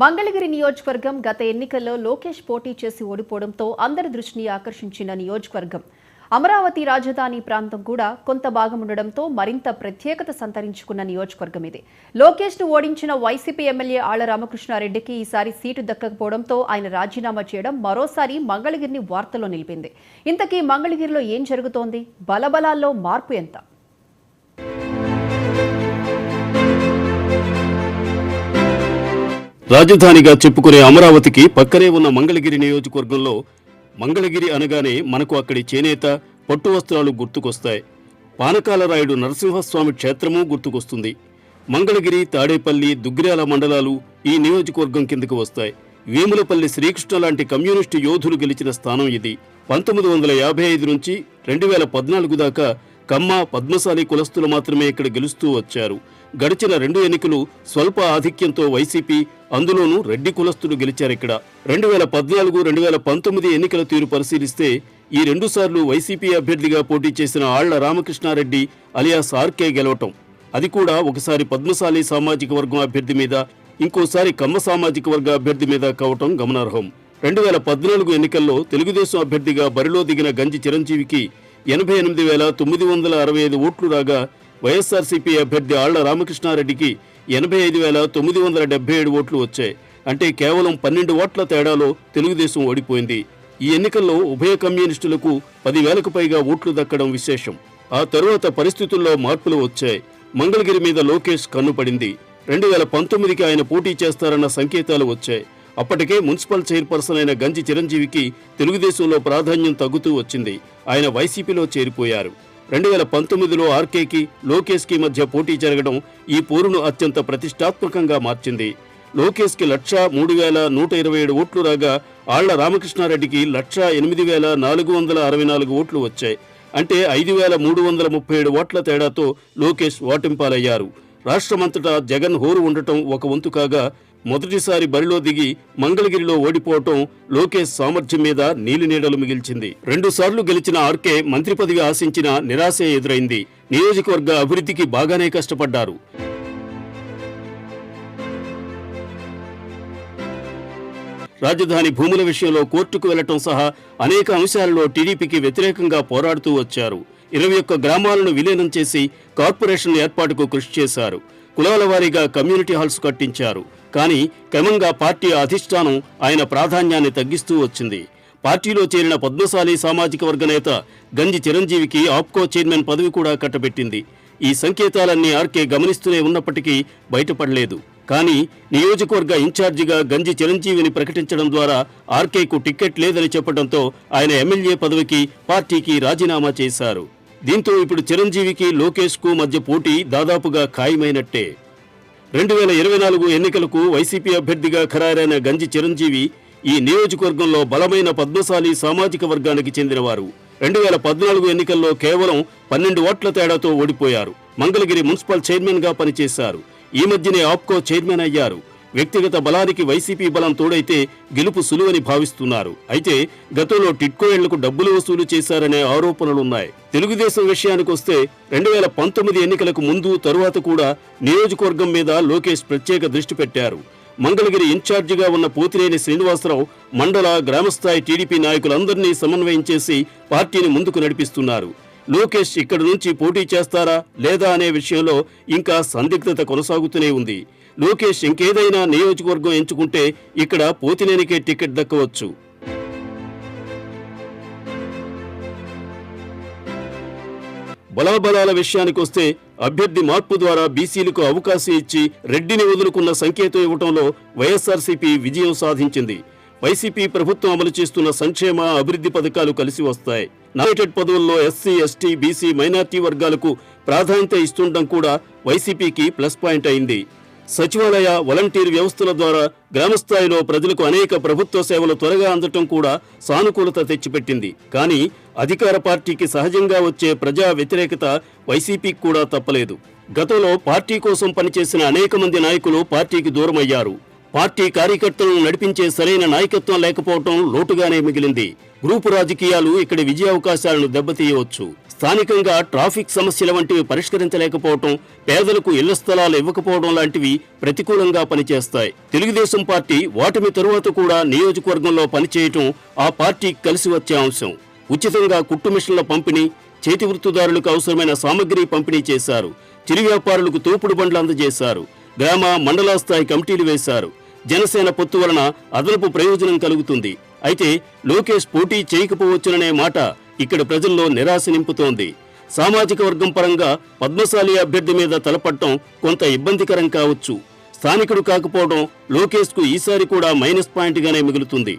మంగళగిరి నియోజకవర్గం గత ఎన్నికల్లో లోకేష్ పోటీ చేసి ఓడిపోవడంతో అందరి దృష్టిని ఆకర్షించిన నియోజకవర్గం. అమరావతి రాజధాని ప్రాంతం కూడా కొంత భాగం ఉండడంతో మరింత ప్రత్యేకత సంతరించుకున్న నియోజకవర్గం ఇది. లోకేష్ ను ఓడించిన వైసీపీ ఎమ్మెల్యే ఆళ్ల రామకృష్ణారెడ్డికి ఈసారి సీటు దక్కకపోవడంతో ఆయన రాజీనామా చేయడం మరోసారి మంగళగిరిని వార్తల్లో నిలిపింది. ఇంతకీ మంగళగిరిలో ఏం జరుగుతోంది? బలబలాల్లో మార్పు ఎంత? రాజధానిగా చెప్పుకునే అమరావతికి పక్కనే ఉన్న మంగళగిరి నియోజకవర్గంలో మంగళగిరి అనగానే మనకు అక్కడి చేనేత, పట్టు వస్త్రాలు గుర్తుకొస్తాయి. పానకాల రాయుడు నరసింహస్వామి క్షేత్రమూ గుర్తుకొస్తుంది. మంగళగిరి, తాడేపల్లి, దుగ్గ్యాల మండలాలు ఈ నియోజకవర్గం కిందకు వస్తాయి. వేములపల్లి శ్రీకృష్ణ లాంటి కమ్యూనిస్టు యోధులు గెలిచిన స్థానం ఇది. 1955 నుంచి 2014 దాకా కమ్మ, పద్మశాలి కులస్తులు మాత్రమే ఇక్కడ గెలుస్తూ వచ్చారు. గడిచిన 2 ఎన్నికలు స్వల్ప ఆధిక్యంతో వైసీపీ, అందులోనూ రెడ్డి కులస్తులు గెలిచారిక్కడ. 2014, 2019 ఎన్నికల తీరు పరిశీలిస్తే ఈ 2 సార్లు వైసీపీ అభ్యర్థిగా పోటీ చేసిన ఆళ్ల రామకృష్ణారెడ్డి అలియాస్ ఆర్కే గెలవటం, అది కూడా ఒకసారి పద్మశాలి సామాజిక వర్గం అభ్యర్థి మీద, ఇంకోసారి కమ్మ సామాజిక వర్గ అభ్యర్థి మీద కావటం గమనార్హం. 2014 ఎన్నికల్లో తెలుగుదేశం అభ్యర్థిగా బరిలో దిగిన గంజి చిరంజీవికి 88,965 ఓట్లు రాగా, వైఎస్ఆర్సీపీ అభ్యర్థి ఆళ్ల రామకృష్ణారెడ్డికి 85,977 ఓట్లు వచ్చాయి. అంటే కేవలం 12 ఓట్ల తేడాలో తెలుగుదేశం ఓడిపోయింది. ఈ ఎన్నికల్లో ఉభయ కమ్యూనిస్టులకు 10,000కు పైగా ఓట్లు దక్కడం విశేషం. ఆ తరువాత పరిస్థితుల్లో మార్పులు వచ్చాయి. మంగళగిరి మీద లోకేష్ కన్నుపడింది. 2019కి ఆయన పోటీ చేస్తారన్న సంకేతాలు వచ్చాయి. అప్పటికే మున్సిపల్ చైర్పర్సన్ అయిన గంజి చిరంజీవికి తెలుగుదేశంలో ప్రాధాన్యం తగ్గుతూ వచ్చింది. ఆయన వైసీపీలో చేరిపోయారు. 2019లో ఆర్కేకి, లోకేష్కి మధ్య పోటీ జరగడం ఈ పోరును అత్యంత ప్రతిష్టాత్మకంగా మార్చింది. లోకేష్కి 1,03,127 ఓట్లు రాగా, ఆళ్ల రామకృష్ణారెడ్డికి 1,08,464 ఓట్లు వచ్చాయి. అంటే 5,337 ఓట్ల తేడాతో లోకేష్ ఓటింపాలయ్యారు. రాష్ట్రమంతటా జగన్ హోరు ఉండటం ఒక వంతు కాగా, మొదటిసారి బరిలో దిగి మంగళగిరిలో ఓడిపోవటం లోకేష్ సామర్థ్యం మీద నీలినీడలు మిగిల్చింది. 2 సార్లు గెలిచిన ఆర్కే మంత్రి పదవి ఆశించిన నిరాశే ఎదురైంది. నియోజకవర్గ అభివృద్ధికి బాగానే కష్టపడ్డారు. రాజధాని భూముల విషయంలో కోర్టుకు వెళ్లటం సహా అనేక అంశాలలో టీడీపీకి వ్యతిరేకంగా పోరాడుతూ వచ్చారు. 21 గ్రామాలను విలీనం చేసి కార్పొరేషన్ ఏర్పాటుకు కృషి చేశారు. కులాల వారీగా కమ్యూనిటీ హాల్స్ కట్టించారు. కానీ క్రమంగా పార్టీ అధిష్టానం ఆయన ప్రాధాన్యాన్ని తగ్గిస్తూ వచ్చింది. పార్టీలో చేరిన పద్మశాలి సామాజిక వర్గ నేత గంజి చిరంజీవికి ఆప్కో చైర్మన్ పదవి కూడా కట్టబెట్టింది. ఈ సంకేతాలన్నీ ఆర్కే గమనిస్తూనే ఉన్నప్పటికీ బయటపడలేదు. కానీ నియోజకవర్గ ఇన్ఛార్జిగా గంజి చిరంజీవిని ప్రకటించడం ద్వారా ఆర్కేకు టికెట్ లేదని చెప్పడంతో ఆయన ఎమ్మెల్యే పదవికి, పార్టీకి రాజీనామా చేశారు. దీంతో ఇప్పుడు చిరంజీవికి, లోకేష్కు మధ్య పోటీ దాదాపుగా ఖాయమైనట్టే. 2024 ఎన్నికలకు వైసీపీ అభ్యర్థిగా ఖరారైన గంజి చిరంజీవి ఈ నియోజకవర్గంలో బలమైన పద్మశాలి సామాజిక వర్గానికి చెందినవారు. 2014 ఎన్నికల్లో కేవలం 12 ఓట్ల తేడాతో ఓడిపోయారు. మంగళగిరి మున్సిపల్ చైర్మన్ గా పనిచేశారు. ఈ మధ్యనే ఆప్కో చైర్మన్ అయ్యారు. వ్యక్తిగత బలానికి వైసీపీ బలం తోడైతే గెలుపు సులువని భావిస్తున్నారు. అయితే గతంలో టిట్కో ఇళ్లకు డబ్బులు వసూలు చేశారనే ఆరోపణలున్నాయి. తెలుగుదేశం విషయానికొస్తే 2019 ఎన్నికలకు ముందు, తరువాత కూడా నియోజకవర్గం మీద లోకేష్ ప్రత్యేక దృష్టి పెట్టారు. మంగళగిరి ఇన్ఛార్జిగా ఉన్న పోతినేని శ్రీనివాసరావు మండల, గ్రామస్థాయి టీడీపీ నాయకులందరినీ సమన్వయం చేసి పార్టీని ముందుకు నడిపిస్తున్నారు. లోకేష్ ఇక్కడి నుంచి పోటీ చేస్తారా లేదా అనే విషయంలో ఇంకా సందిగ్ధత కొనసాగుతూనే ఉంది. లోకేష్ ఇంకేదైనా నియోజకవర్గం ఎంచుకుంటే ఇక్కడ పోతినేనికే టికెట్ దక్కవచ్చు. బలాబలాల విషయానికొస్తే అభ్యర్థి మార్పు ద్వారా బీసీలకు అవకాశం ఇచ్చి రెడ్డిని వదులుకున్న సంకేతం ఇవ్వడంలో వైఎస్ఆర్సీపీ విజయం సాధించింది. వైసీపీ ప్రభుత్వం అమలు చేస్తున్న సంక్షేమ, అభివృద్ధి పథకాలు కలిసి వస్తాయి. నామినేటెడ్ పదవుల్లో ఎస్సీ, ఎస్టీ, బీసీ, మైనార్టీ వర్గాలకు ప్రాధాన్యత ఇస్తుండడం కూడా వైసీపీకి ప్లస్ పాయింట్ అయింది. సచివాలయ, వాలంటీర్ వ్యవస్థల ద్వారా గ్రామస్థాయిలో ప్రజలకు అనేక ప్రభుత్వ సేవలు త్వరగా అందటం కూడా సానుకూలత తెచ్చిపెట్టింది. కానీ అధికార పార్టీకి సహజంగా వచ్చే ప్రజా వ్యతిరేకత వైసీపీకి కూడా తప్పలేదు. గతంలో పార్టీ కోసం పనిచేసిన అనేక మంది నాయకులు పార్టీకి దూరమయ్యారు. పార్టీ కార్యకర్తలను నడిపించే సరైన నాయకత్వం లేకపోవటం లోటుగానే మిగిలింది. గ్రూపు రాజకీయాలు ఇక్కడి విజయావకాశాలను దెబ్బతీయవచ్చు. స్థానికంగా ట్రాఫిక్ సమస్యల వంటివి పరిష్కరించలేకపోవడం, పేదలకు ఇళ్ల స్థలాలు ఇవ్వకపోవడం లాంటివి ప్రతికూలంగా పనిచేస్తాయి. తెలుగుదేశం పార్టీ ఓటమి తరువాత కూడా నియోజకవర్గంలో పనిచేయటం ఆ పార్టీకి కలిసి వచ్చే అంశం. ఉచితంగా కుట్టు మిషన్ల పంపిణీ, చేతి వృత్తుదారులకు అవసరమైన సామగ్రి పంపిణీ చేశారు. చిరు వ్యాపారులకు తోపుడు బండ్లు అందజేశారు. గ్రామ, మండల స్థాయి కమిటీలు వేశారు. జనసేన పొత్తు వలన అదనపు ప్రయోజనం కలుగుతుంది. అయితే లోకేష్ పోటీ చేయకపోవచ్చుననే మాట ఇక్కడ ప్రజల్లో నిరాశ నింపుతోంది. సామాజిక వర్గం పరంగా పద్మశాలి అభ్యర్థి మీద తలపడటం కొంత ఇబ్బందికరం కావచ్చు. స్థానికుడు కాకపోవడం లోకేష్కు ఈసారి కూడా మైనస్ పాయింట్గానే మిగులుతుంది.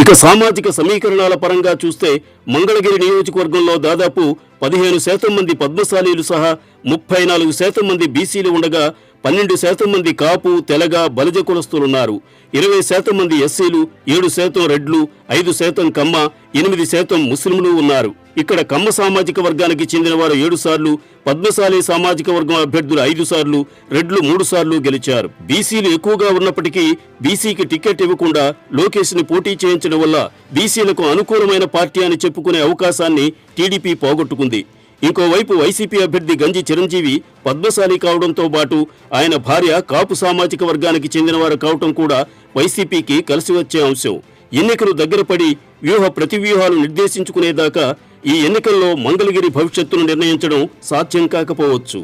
ఇక సామాజిక సమీకరణాల పరంగా చూస్తే మంగళగిరి నియోజకవర్గంలో దాదాపు 15% మంది పద్మశాలీలు సహా 34% మంది బీసీలు ఉండగా 12% మంది కాపు, తెలగ, బలిజ కులస్తులున్నారు. 20% మంది ఎస్సీలు, 7% రెడ్లు, 5% కమ్మ, 8% ముస్లింలు ఉన్నారు. ఇక్కడ కమ్మ సామాజిక వర్గానికి చెందిన వారు 7 సార్లు, పద్మశాలి సామాజిక వర్గం అభ్యర్థులు 5 సార్లు, రెడ్లు 3 సార్లు గెలిచారు. బీసీలు ఎక్కువగా ఉన్నప్పటికీ బీసీకి టికెట్ ఇవ్వకుండా లోకేష్ ని పోటీ చేయించడం వల్ల బీసీలకు అనుకూలమైన పార్టీ అని చెప్పుకునే అవకాశాన్ని టీడీపీ పోగొట్టుకుంది. ఇంకోవైపు వైసీపీ అభ్యర్థి గంజి చిరంజీవి పద్మశాలి కావడంతో పాటు ఆయన భార్య కాపు సామాజిక వర్గానికి చెందినవారు కావటం కూడా వైసీపీకి కలిసి వచ్చే అంశం. ఎన్నికలు దగ్గరపడి వ్యూహ ప్రతివ్యూహాలు నిర్దేశించుకునేదాకా ఈ ఎన్నికల్లో మంగళగిరి భవిష్యత్తును నిర్ణయించడం సాధ్యం కాకపోవచ్చు.